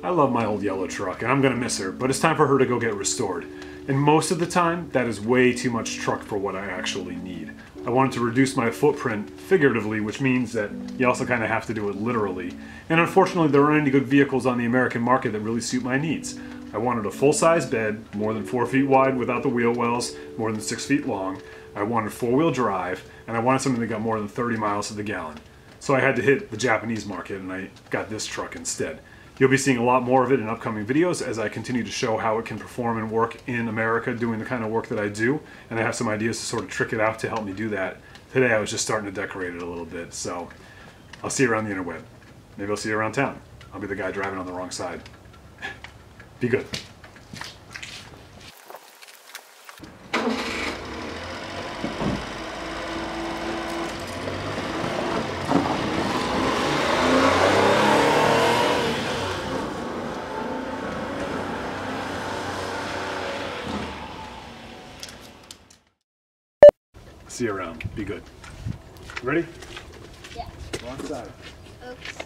I love my old yellow truck and I'm gonna miss her, but it's time for her to go get restored. And most of the time, that is way too much truck for what I actually need. I wanted to reduce my footprint figuratively, which means that you also kind of have to do it literally. And unfortunately, there aren't any good vehicles on the American market that really suit my needs. I wanted a full-size bed, more than 4 feet wide without the wheel wells, more than 6 feet long. I wanted 4-wheel drive, and I wanted something that got more than 30 miles to the gallon. So I had to hit the Japanese market, and I got this truck instead. You'll be seeing a lot more of it in upcoming videos as I continue to show how it can perform and work in America doing the kind of work that I do, and I have some ideas to sort of trick it out to help me do that. Today I was just starting to decorate it a little bit, so I'll see you around the interweb. Maybe I'll see you around town. I'll be the guy driving on the wrong side. Be good. See you around. Be good. Ready? Yeah. Wrong side. Oops.